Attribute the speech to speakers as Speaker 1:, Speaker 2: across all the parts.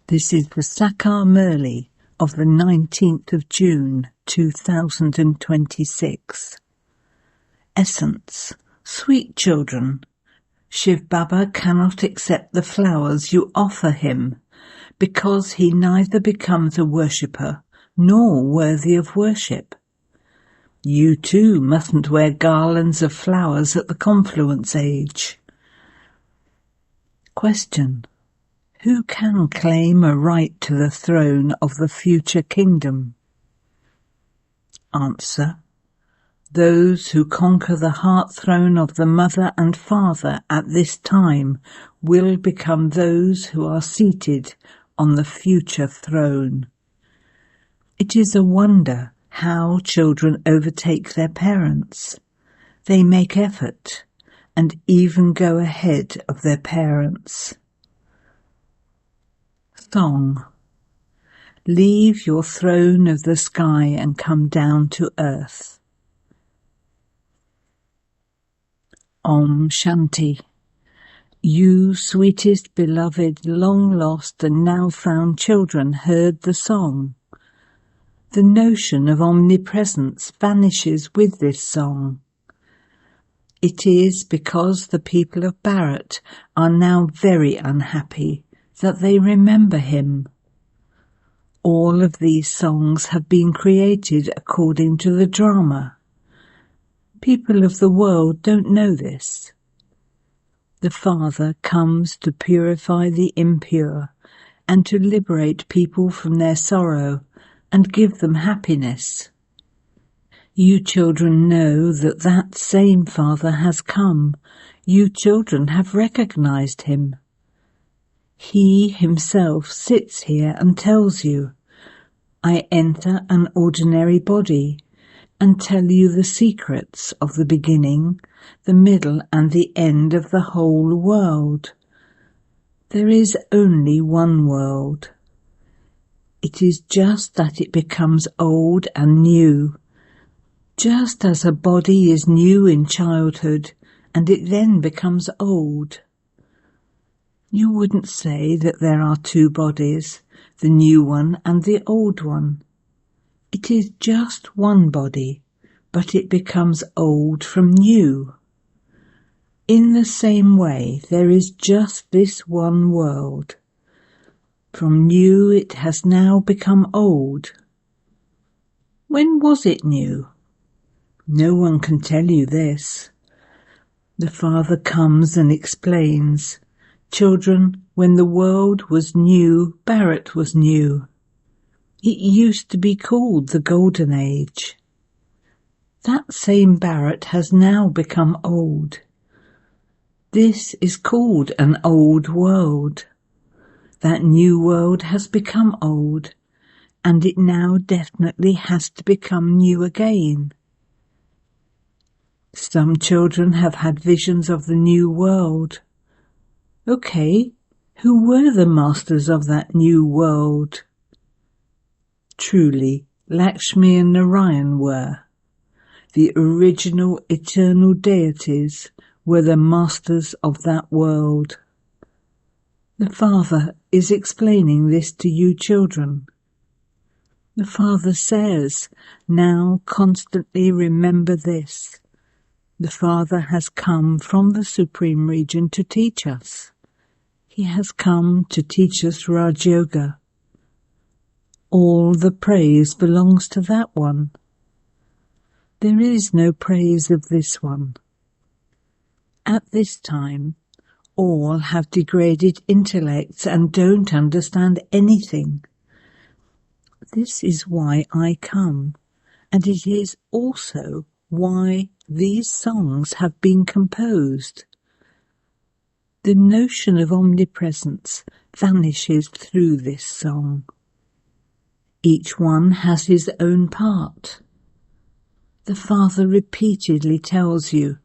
Speaker 1: This is the English Murli of the 19th of June 2026. Essence. Sweet children, Shiv Baba cannot accept the flowers you offer him because he neither becomes a worshipper nor worthy of worship. You too mustn't wear garlands of flowers at the confluence age. Question. Who can claim a right to the throne of the future kingdom? Answer. Those who conquer the heart throne of the mother and father at this time will become those who are seated on the future throne. It is a wonder how children overtake their parents. They make effort and even go ahead of their parents. Song. Leave your throne of the sky and come down to earth. Om Shanti. You, sweetest, beloved, long lost and now found children, heard the song. The notion of omnipresence vanishes with this song. It is because the people of Bharat are now very unhappy that they remember him. All of these songs have been created according to the drama. People of the world don't know this. The Father comes to purify the impure and to liberate people from their sorrow and give them happiness. You children know that that same Father has come. You children have recognized him. He himself sits here and tells you, I enter an ordinary body and tell you the secrets of the beginning, the middle and the end of the whole world. There is only one world. It is just that it becomes old and new, just as a body is new in childhood and it then becomes old. You wouldn't say that there are two bodies, the new one and the old one. It is just one body, but it becomes old from new. In the same way, there is just this one world. From new it has now become old. When was it new? No one can tell you this. The Father comes and explains. Children, when the world was new, Bharat was new. It used to be called the Golden Age. That same Bharat has now become old. This is called an old world. That new world has become old, and it now definitely has to become new again. Some children have had visions of the new world. Okay, who were the masters of that new world? Truly, Lakshmi and Narayan were. The original eternal deities were the masters of that world. The Father is explaining this to you children. The Father says, now constantly remember this. The Father has come from the Supreme Region to teach us. He has come to teach us Raj Yoga. All the praise belongs to that one. There is no praise of this one. At this time, all have degraded intellects and don't understand anything. This is why I come, and it is also why these songs have been composed. The notion of omnipresence vanishes through this song. Each one has his own part. The Father repeatedly tells you,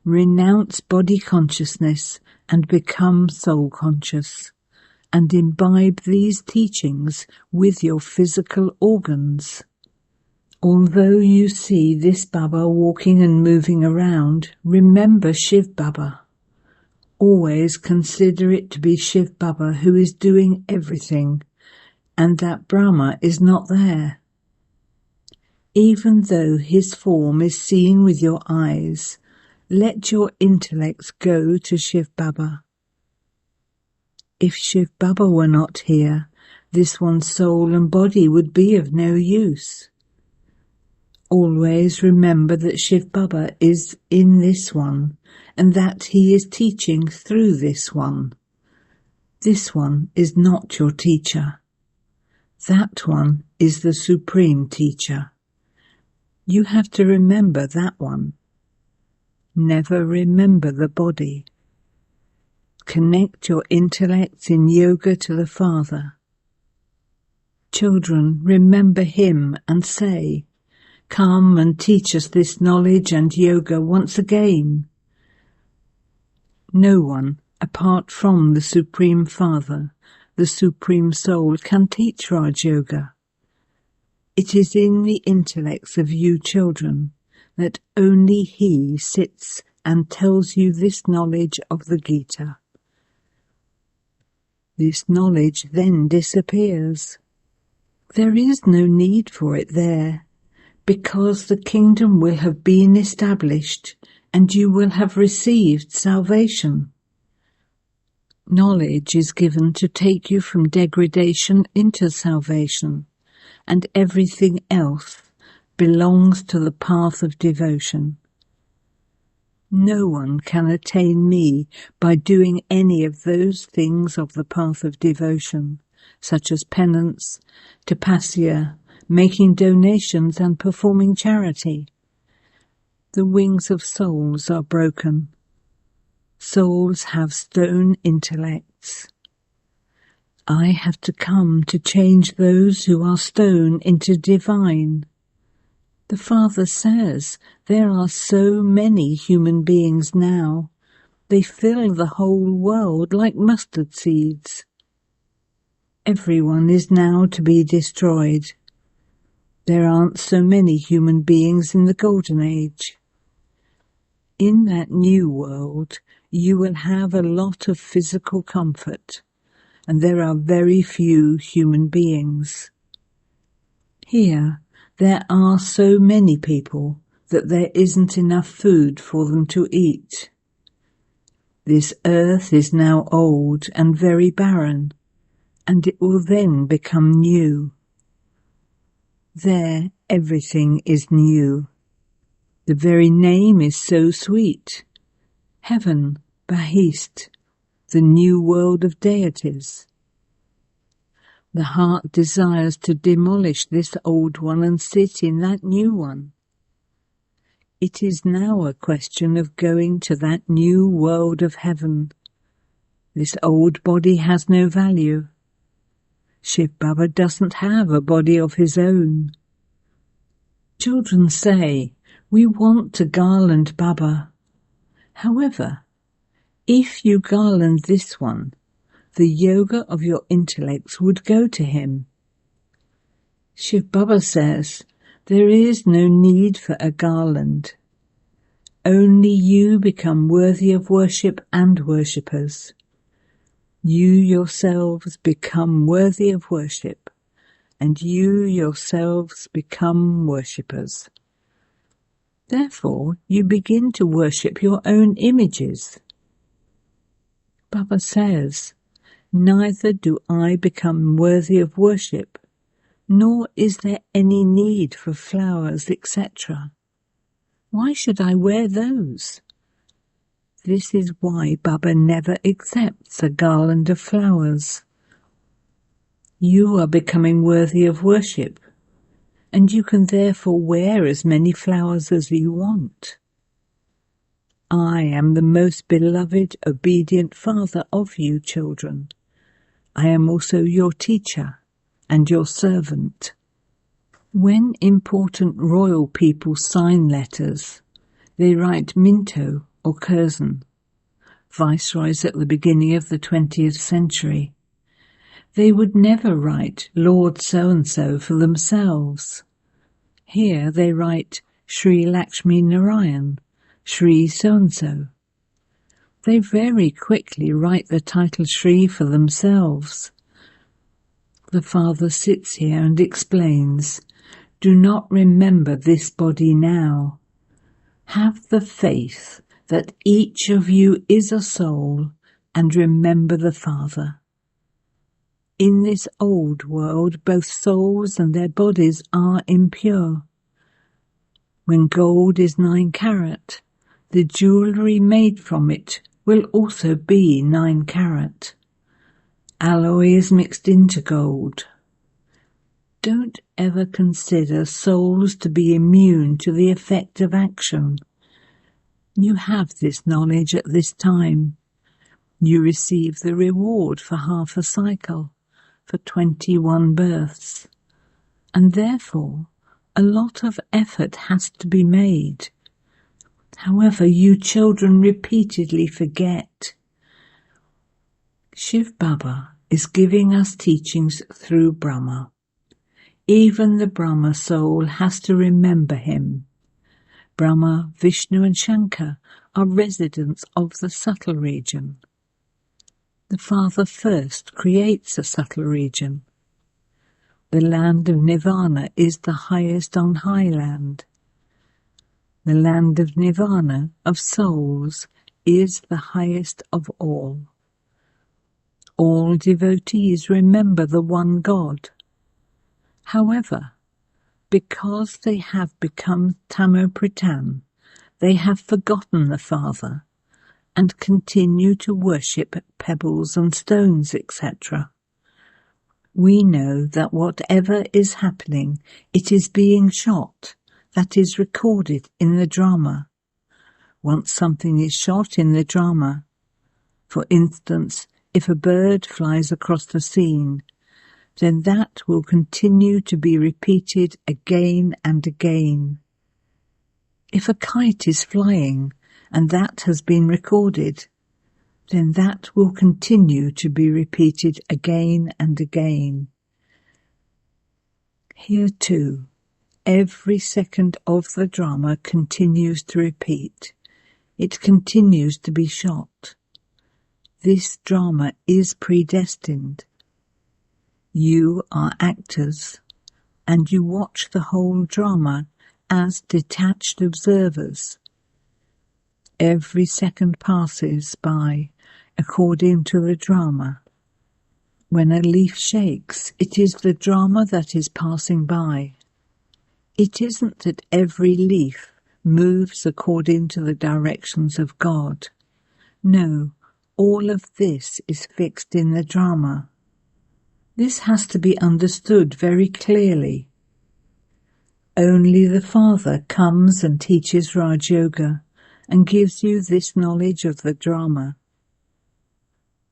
Speaker 1: renounce body consciousness and become soul conscious, and imbibe these teachings with your physical organs. Although you see this Baba walking and moving around, remember Shiv Baba. Always consider it to be Shiv Baba who is doing everything, and that Brahma is not there. Even though his form is seen with your eyes, let your intellects go to Shiv Baba. If Shiv Baba were not here, this one's soul and body would be of no use. Always remember that Shiv Baba is in this one, and that he is teaching through this one. This one is not your teacher. That one is the supreme teacher. You have to remember that one. Never remember the body. Connect your intellects in yoga to the Father. Children, remember him and say, "Come and teach us this knowledge and yoga once again." No one, apart from the Supreme Father, the Supreme Soul, can teach Raj Yoga. It is in the intellects of you children that only he sits and tells you this knowledge of the Gita. This knowledge then disappears. There is no need for it there, because the kingdom will have been established and you will have received salvation. Knowledge is given to take you from degradation into salvation, and everything else belongs to the path of devotion. No one can attain me by doing any of those things of the path of devotion, such as penance, tapasya, making donations and performing charity. The wings of souls are broken. Souls have stone intellects. I have to come to change those who are stone into divine. The Father says there are so many human beings now. They fill the whole world like mustard seeds. Everyone is now to be destroyed. There aren't so many human beings in the Golden Age. In that new world, you will have a lot of physical comfort, and there are very few human beings. Here, there are so many people that there isn't enough food for them to eat. This earth is now old and very barren, and it will then become new. There, everything is new. The very name is so sweet. Heaven, Bahist, the new world of deities. The heart desires to demolish this old one and sit in that new one. It is now a question of going to that new world of heaven. This old body has no value. Shiv Baba doesn't have a body of his own. Children say, "We want to garland Baba." However, if you garland this one, the yoga of your intellects would go to him. Shiv Baba says, there is no need for a garland. Only you become worthy of worship and worshippers. You yourselves become worthy of worship, and you yourselves become worshippers. Therefore, you begin to worship your own images. Baba says, neither do I become worthy of worship, nor is there any need for flowers, etc. Why should I wear those? This is why Baba never accepts a garland of flowers. You are becoming worthy of worship, and you can therefore wear as many flowers as you want. I am the most beloved, obedient Father of you children. I am also your teacher and your servant. When important royal people sign letters, they write Minto or Curzon, viceroys at the beginning of the 20th century. They would never write Lord so-and-so for themselves. Here they write Sri Lakshmi Narayan, Sri so-and-so. They very quickly write the title Shri for themselves. The Father sits here and explains, do not remember this body now. Have the faith that each of you is a soul and remember the Father. In this old world, both souls and their bodies are impure. When gold is 9 carat, the jewellery made from it will also be 9 carat. Alloy is mixed into gold. Don't ever consider souls to be immune to the effect of action. You have this knowledge at this time. You receive the reward for half a cycle, for 21 births. And therefore, a lot of effort has to be made. However, you children repeatedly forget. Shiv Baba is giving us teachings through Brahma. Even the Brahma soul has to remember him. Brahma, Vishnu and Shankar are residents of the subtle region. The Father first creates a subtle region. The land of Nirvana is the highest on high land. The land of Nirvana, of souls, is the highest of all. All devotees remember the one God. However, because they have become Tamopritan, they have forgotten the Father and continue to worship pebbles and stones, etc. We know that whatever is happening, it is being shot, that is recorded in the drama. Once something is shot in the drama, for instance, if a bird flies across the scene, then that will continue to be repeated again and again. If a kite is flying and that has been recorded, then that will continue to be repeated again and again. Here too, every second of the drama continues to repeat. It continues to be shot. This drama is predestined. You are actors, and you watch the whole drama as detached observers. Every second passes by according to the drama. When a leaf shakes, it is the drama that is passing by. It isn't that every leaf moves according to the directions of God. No, all of this is fixed in the drama. This has to be understood very clearly. Only the Father comes and teaches Raj Yoga and gives you this knowledge of the drama.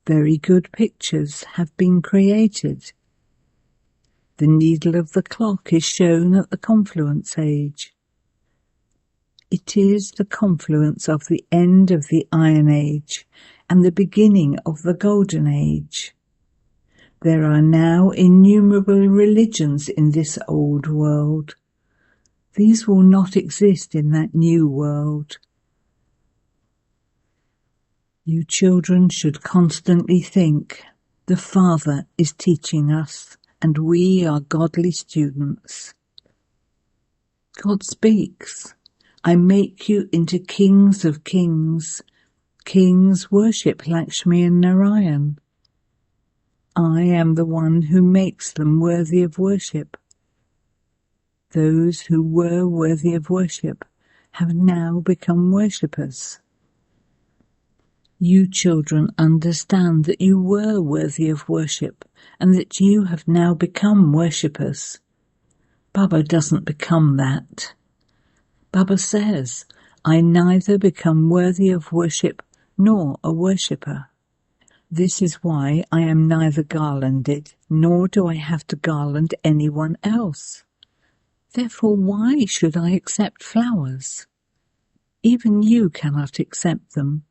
Speaker 1: Very good pictures have been created. The needle of the clock is shown at the confluence age. It is the confluence of the end of the Iron Age and the beginning of the Golden Age. There are now innumerable religions in this old world. These will not exist in that new world. You children should constantly think, the Father is teaching us, and we are godly students. God speaks, I make you into kings of kings. Kings worship Lakshmi and Narayan. I am the one who makes them worthy of worship. Those who were worthy of worship have now become worshippers. You children understand that you were worthy of worship and that you have now become worshippers. Baba doesn't become that. Baba says, I neither become worthy of worship nor a worshipper. This is why I am neither garlanded, nor do I have to garland anyone else. Therefore, why should I accept flowers? Even you cannot accept them.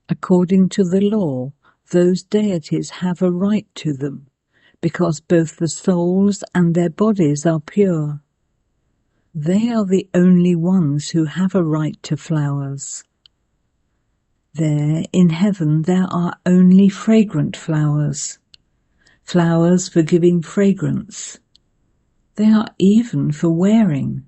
Speaker 1: According to the law, those deities have a right to them, because both the souls and their bodies are pure. They are the only ones who have a right to flowers. There in heaven there are only fragrant flowers, flowers for giving fragrance. They are even for wearing.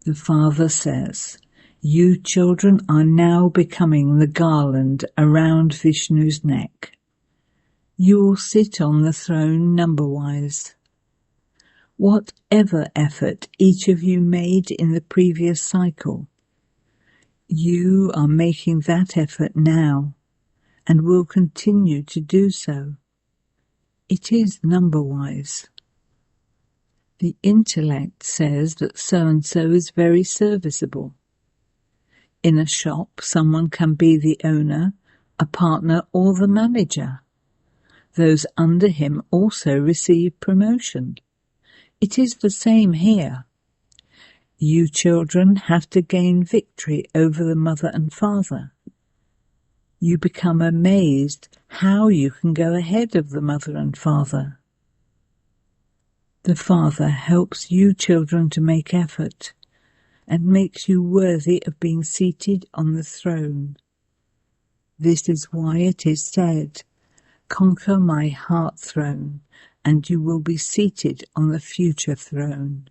Speaker 1: The Father says, "You children are now becoming the garland around Vishnu's neck. You will sit on the throne number-wise. Whatever effort each of you made in the previous cycle, you are making that effort now and will continue to do so. It is number-wise. The intellect says that so-and-so is very serviceable. In a shop, someone can be the owner, a partner, or the manager. Those under him also receive promotion. It is the same here. You children have to gain victory over the mother and father. You become amazed how you can go ahead of the mother and father. The Father helps you children to make effort and makes you worthy of being seated on the throne. This is why it is said, 'Conquer my heart throne, and you will be seated on the future throne.'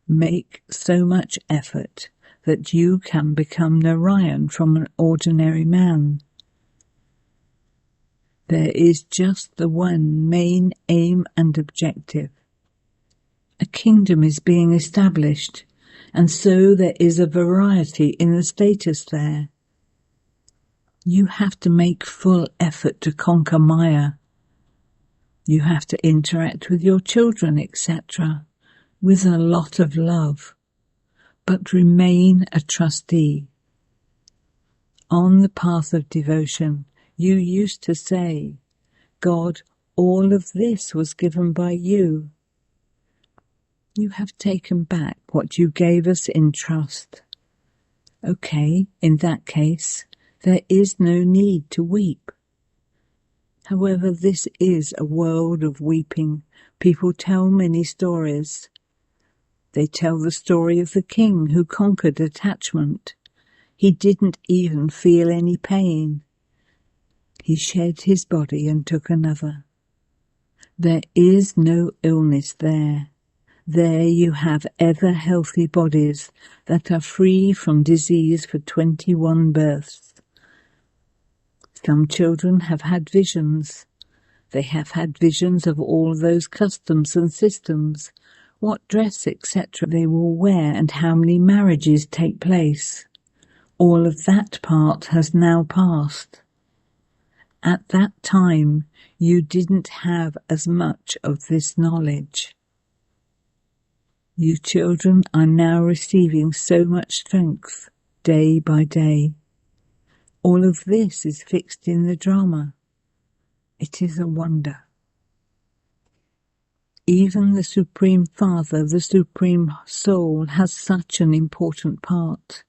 Speaker 1: Make so much effort that you can become Narayan from an ordinary man. There is just the one main aim and objective. A kingdom is being established, and so there is a variety in the status there. You have to make full effort to conquer Maya. You have to interact with your children, etc., with a lot of love, but remain a trustee. On the path of devotion, you used to say, 'God, all of this was given by you.' You have taken back what you gave us in trust. Okay, in that case, there is no need to weep. However, this is a world of weeping. People tell many stories. They tell the story of the king who conquered attachment. He didn't even feel any pain. He shed his body and took another. There is no illness there. There you have ever healthy bodies that are free from disease for 21 births. Some children have had visions. They have had visions of all those customs and systems, what dress, etc. they will wear, and how many marriages take place. All of that part has now passed. At that time, you didn't have as much of this knowledge. You children are now receiving so much strength, day by day. All of this is fixed in the drama. It is a wonder. Even the Supreme Father, the Supreme Soul, has such an important part.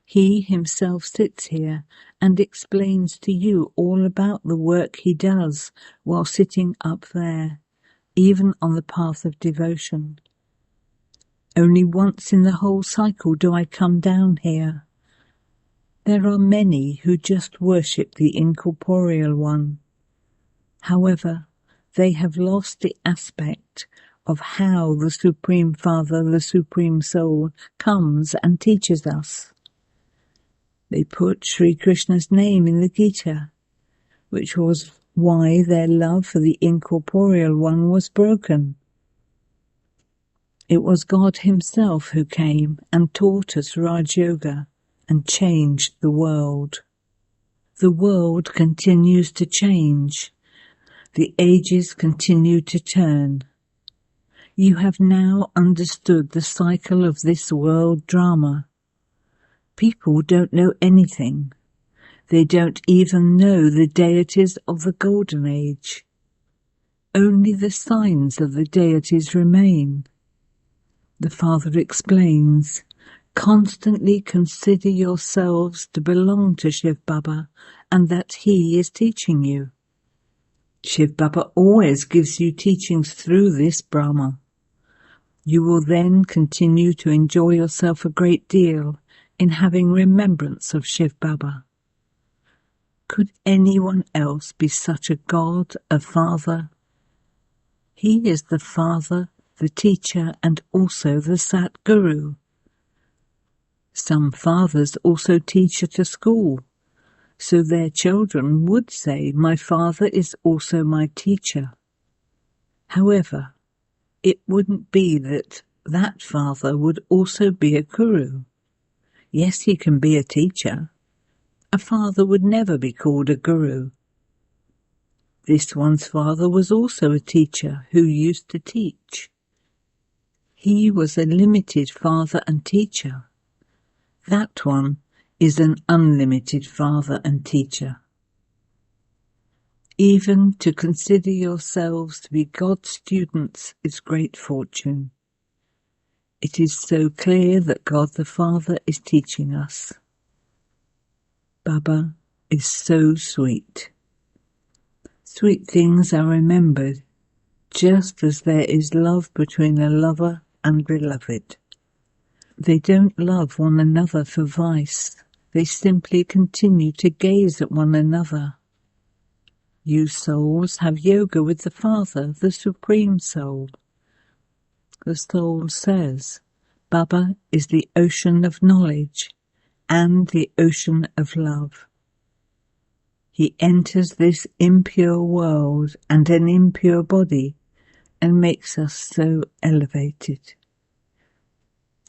Speaker 1: He himself sits here and explains to you all about the work he does while sitting up there, even on the path of devotion. Only once in the whole cycle do I come down here. There are many who just worship the incorporeal one. However, they have lost the aspect of how the Supreme Father, the Supreme Soul, comes and teaches us. They put Sri Krishna's name in the Gita, which was why their love for the incorporeal one was broken. It was God himself who came and taught us Raj Yoga and changed the world. The world continues to change. The ages continue to turn. You have now understood the cycle of this world drama. People don't know anything. They don't even know the deities of the Golden Age. Only the signs of the deities remain. The Father explains, constantly consider yourselves to belong to Shiv Baba and that he is teaching you. Shiv Baba always gives you teachings through this Brahma. You will then continue to enjoy yourself a great deal in having remembrance of Shiv Baba. Could anyone else be such a God, a father? He is the father, the teacher, and also the Sat Guru. Some fathers also teach at a school, so their children would say, "My father is also my teacher." However, it wouldn't be that that father would also be a guru. Yes, he can be a teacher. A father would never be called a guru. This one's father was also a teacher who used to teach. He was a limited father and teacher. That one is an unlimited father and teacher. Even to consider yourselves to be God's students is great fortune. It is so clear that God the Father is teaching us. Baba is so sweet. Sweet things are remembered, just as there is love between a lover and beloved. They don't love one another for vice. They simply continue to gaze at one another. You souls have yoga with the Father, the Supreme Soul. The Soul says, Baba is the ocean of knowledge and the ocean of love. He enters this impure world and an impure body and makes us so elevated.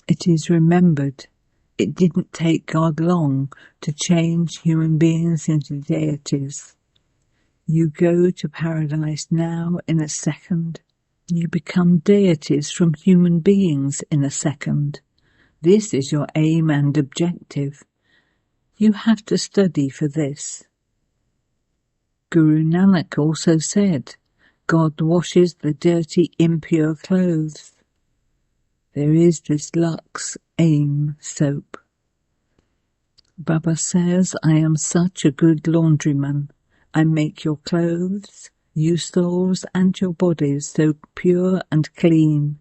Speaker 1: It is remembered it didn't take God long to change human beings into deities. You go to paradise now in a second. You become deities from human beings in a second. This is your aim and objective. You have to study for this. Guru Nanak also said, God washes the dirty, impure clothes. There is this Lux Aim soap. Baba says, I am such a good laundryman. I make your clothes, you souls, and your bodies so pure and clean.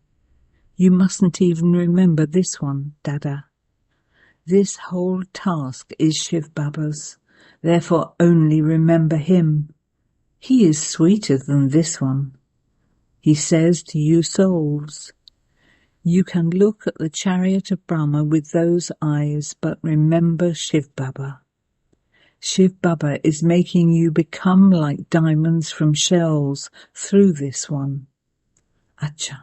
Speaker 1: You mustn't even remember this one, Dada. This whole task is Shiv Baba's. Therefore only remember him. He is sweeter than this one. He says to you souls, you can look at the chariot of Brahma with those eyes, but remember Shiv Baba. Shiv Baba is making you become like diamonds from shells through this one. Acha.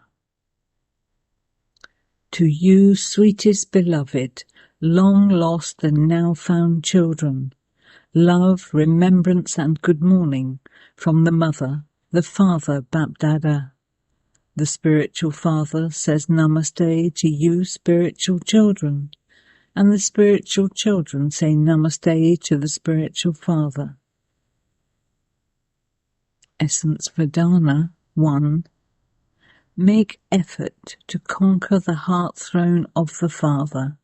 Speaker 1: To you, sweetest beloved, long lost and now found children, love, remembrance and good morning from the mother, the father, Bap Dada. The spiritual father says namaste to you spiritual children, and the spiritual children say namaste to the spiritual father. Essence Vedana 1. Make effort to conquer the heart throne of the father.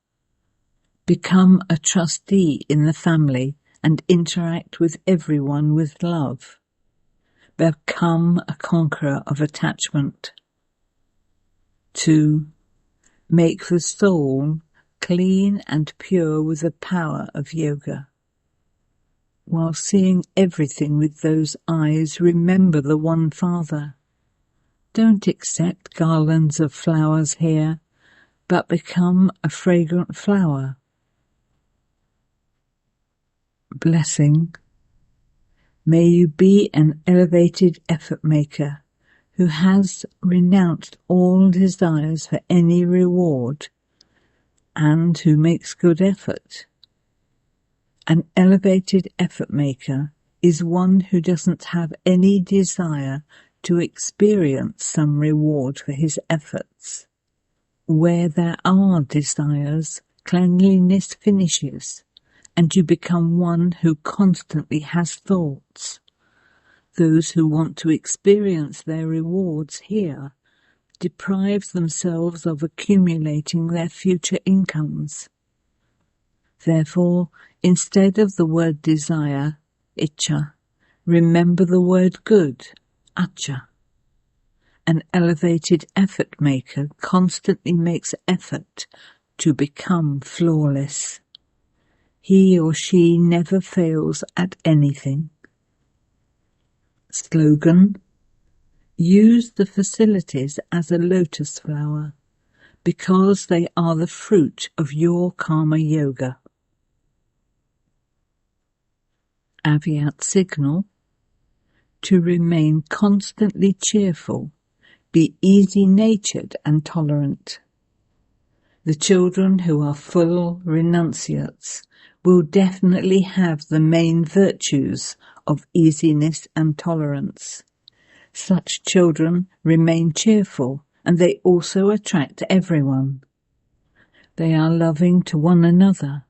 Speaker 1: Become a trustee in the family and interact with everyone with love. Become a conqueror of attachment. 2. Make the soul clean and pure with the power of yoga. While seeing everything with those eyes, remember the one Father. Don't accept garlands of flowers here, but become a fragrant flower. Blessing. May you be an elevated effort maker who has renounced all desires for any reward and who makes good effort. An elevated effort maker is one who doesn't have any desire to experience some reward for his efforts. Where there are desires, cleanliness finishes, and you become one who constantly has thoughts. Those who want to experience their rewards here deprive themselves of accumulating their future incomes. Therefore, instead of the word desire, icha, remember the word good, acha. An elevated effort maker constantly makes effort to become flawless. He or she never fails at anything. Slogan: use the facilities as a lotus flower, because they are the fruit of your karma yoga. Aviat signal: to remain constantly cheerful, be easy-natured and tolerant. The children who are full renunciates will definitely have the main virtues of easiness and tolerance. Such children remain cheerful, and they also attract everyone. They are loving to one another.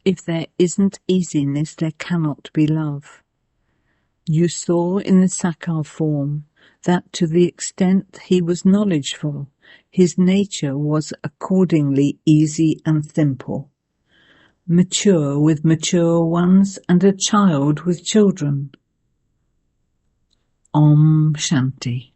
Speaker 1: If there isn't easiness, there cannot be love. You saw in the Sakar form that to the extent he was knowledgeful, his nature was accordingly easy and simple, mature with mature ones and a child with children. Om Shanti.